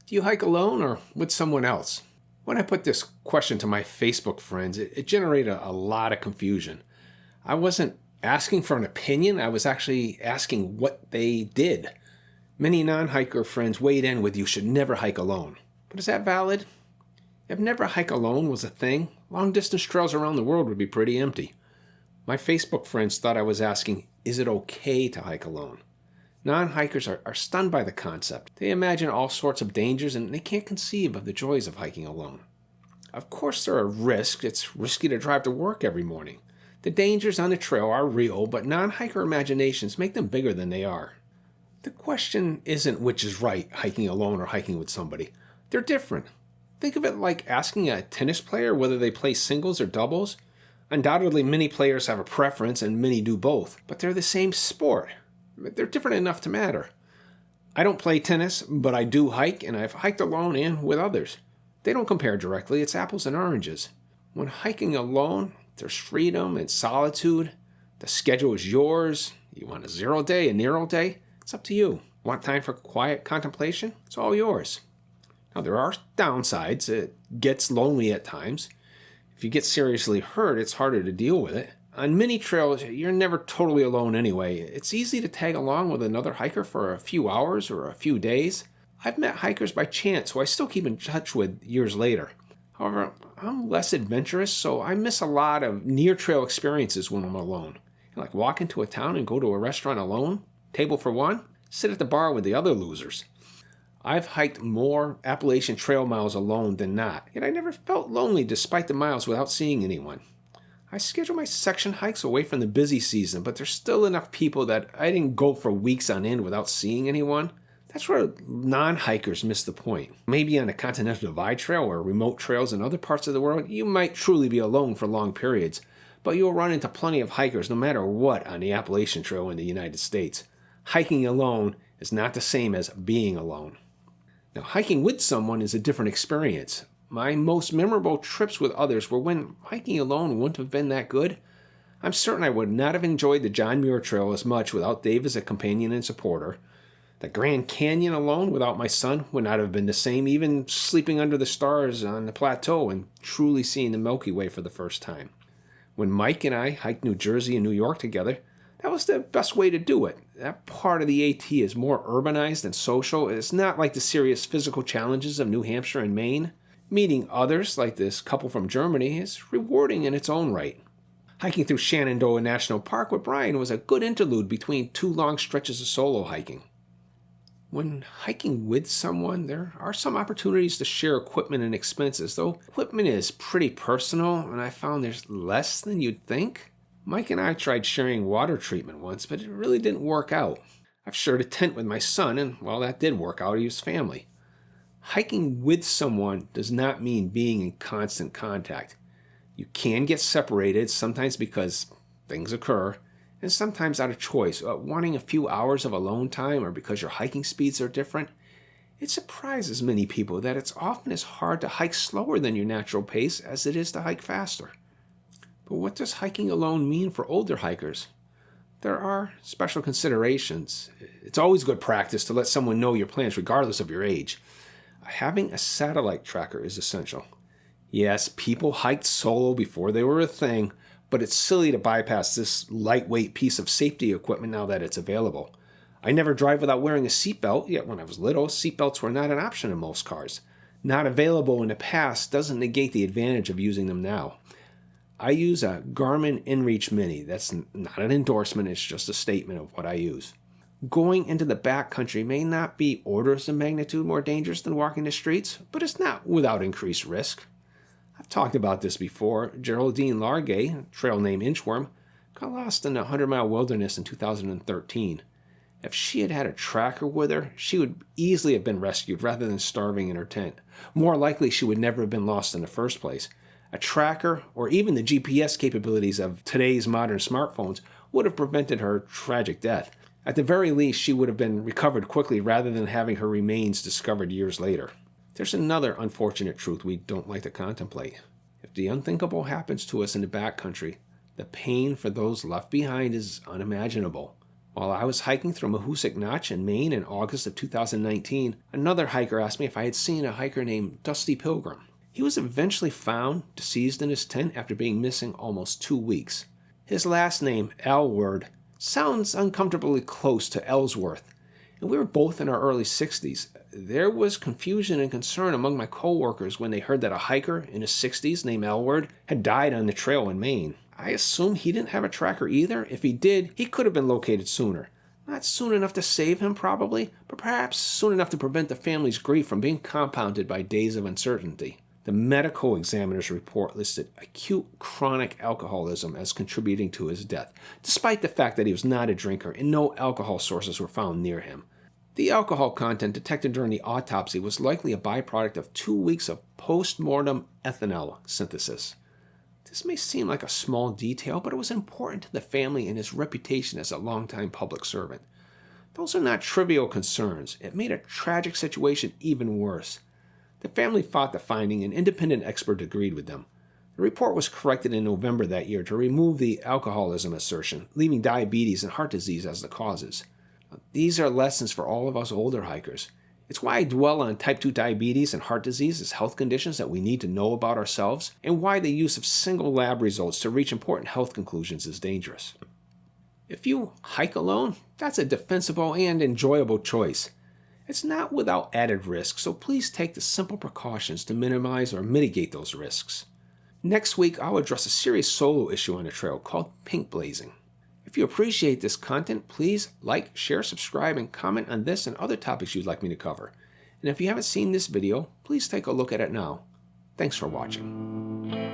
Do you hike alone or with someone else? When I put this question to my Facebook friends, it generated a lot of confusion. I wasn't asking for an opinion, I was actually asking what they did. Many non-hiker friends weighed in with you should never hike alone. But is that valid? If never hike alone was a thing, long-distance trails around the world would be pretty empty. My Facebook friends thought I was asking, is it okay to hike alone? Non-hikers are stunned by the concept. They imagine all sorts of dangers and they can't conceive of the joys of hiking alone. Of course there are risks. It's risky to drive to work every morning. The dangers on the trail are real, but non-hiker imaginations make them bigger than they are. The question isn't which is right, hiking alone or hiking with somebody. They're different. Think of it like asking a tennis player whether they play singles or doubles. Undoubtedly many players have a preference and many do both, but they're the same sport. They're different enough to matter. I don't play tennis, but I do hike, and I've hiked alone and with others. They don't compare directly, it's apples and oranges. When hiking alone, there's freedom and solitude. The schedule is yours. You want a 0 day, a narrow day? It's up to you. Want time for quiet contemplation? It's all yours. Now there are downsides. It gets lonely at times. If you get seriously hurt, it's harder to deal with it. On many trails, you're never totally alone anyway. It's easy to tag along with another hiker for a few hours or a few days. I've met hikers by chance who I still keep in touch with years later. However, I'm less adventurous, so I miss a lot of near-trail experiences when I'm alone. Like walk into a town and go to a restaurant alone, table for one, sit at the bar with the other losers. I've hiked more Appalachian Trail miles alone than not, yet I never felt lonely despite the miles without seeing anyone. I schedule my section hikes away from the busy season, but there's still enough people that I didn't go for weeks on end without seeing anyone. That's where non-hikers miss the point. Maybe on a Continental Divide trail or remote trails in other parts of the world, you might truly be alone for long periods, but you'll run into plenty of hikers no matter what on the Appalachian Trail in the United States. Hiking alone is not the same as being alone. Now, hiking with someone is a different experience. My most memorable trips with others were when hiking alone wouldn't have been that good. I'm certain I would not have enjoyed the John Muir Trail as much without Dave as a companion and supporter. The Grand Canyon alone without my son would not have been the same, even sleeping under the stars on the plateau and truly seeing the Milky Way for the first time. When Mike and I hiked New Jersey and New York together, that was the best way to do it. That part of the AT is more urbanized and social. It's not like the serious physical challenges of New Hampshire and Maine. Meeting others, like this couple from Germany, is rewarding in its own right. Hiking through Shenandoah National Park with Brian was a good interlude between two long stretches of solo hiking. When hiking with someone, there are some opportunities to share equipment and expenses, though equipment is pretty personal, and I found there's less than you'd think. Mike and I tried sharing water treatment once, but it really didn't work out. I've shared a tent with my son, and well, that did work out. He was family. Hiking with someone does not mean being in constant contact. You can get separated, sometimes because things occur, and sometimes out of choice, wanting a few hours of alone time or because your hiking speeds are different. It surprises many people that it's often as hard to hike slower than your natural pace as it is to hike faster. But what does hiking alone mean for older hikers? There are special considerations. It's always good practice to let someone know your plans regardless of your age. Having a satellite tracker is essential. Yes, people hiked solo before they were a thing, but it's silly to bypass this lightweight piece of safety equipment now that it's available. I never drive without wearing a seatbelt, yet when I was little, seatbelts were not an option in most cars. Not available in the past doesn't negate the advantage of using them now. I use a Garmin InReach Mini. That's not an endorsement, it's just a statement of what I use. Going into the backcountry may not be orders of magnitude more dangerous than walking the streets, but it's not without increased risk. I've talked about this before. Geraldine Largay, trail name Inchworm, got lost in the 100-mile wilderness in 2013. If she had had a tracker with her, she would easily have been rescued rather than starving in her tent. More likely, she would never have been lost in the first place. A tracker, or even the GPS capabilities of today's modern smartphones, would have prevented her tragic death. At the very least, she would have been recovered quickly rather than having her remains discovered years later. There's another unfortunate truth we don't like to contemplate. If the unthinkable happens to us in the backcountry, the pain for those left behind is unimaginable. While I was hiking through Mahoosic Notch in Maine in August of 2019, another hiker asked me if I had seen a hiker named Dusty Pilgrim. He was eventually found deceased in his tent after being missing almost 2 weeks. His last name, Elward, sounds uncomfortably close to Ellsworth, and we were both in our early 60s. There was confusion and concern among my coworkers when they heard that a hiker in his 60s named Elward had died on the trail in Maine. I assume he didn't have a tracker either. If he did, he could have been located sooner. Not soon enough to save him, probably, but perhaps soon enough to prevent the family's grief from being compounded by days of uncertainty. The medical examiner's report listed acute chronic alcoholism as contributing to his death, despite the fact that he was not a drinker and no alcohol sources were found near him. The alcohol content detected during the autopsy was likely a byproduct of 2 weeks of post-mortem ethanol synthesis. This may seem like a small detail, but it was important to the family and his reputation as a longtime public servant. Those are not trivial concerns. It made a tragic situation even worse. The family fought the finding, and independent experts agreed with them. The report was corrected in November that year to remove the alcoholism assertion, leaving diabetes and heart disease as the causes. These are lessons for all of us older hikers. It's why I dwell on type 2 diabetes and heart disease as health conditions that we need to know about ourselves, and why the use of single lab results to reach important health conclusions is dangerous. If you hike alone, that's a defensible and enjoyable choice. It's not without added risk, so please take the simple precautions to minimize or mitigate those risks. Next week, I'll address a serious solo issue on the trail called pink blazing. If you appreciate this content, please like, share, subscribe, and comment on this and other topics you'd like me to cover. And if you haven't seen this video, please take a look at it now. Thanks for watching.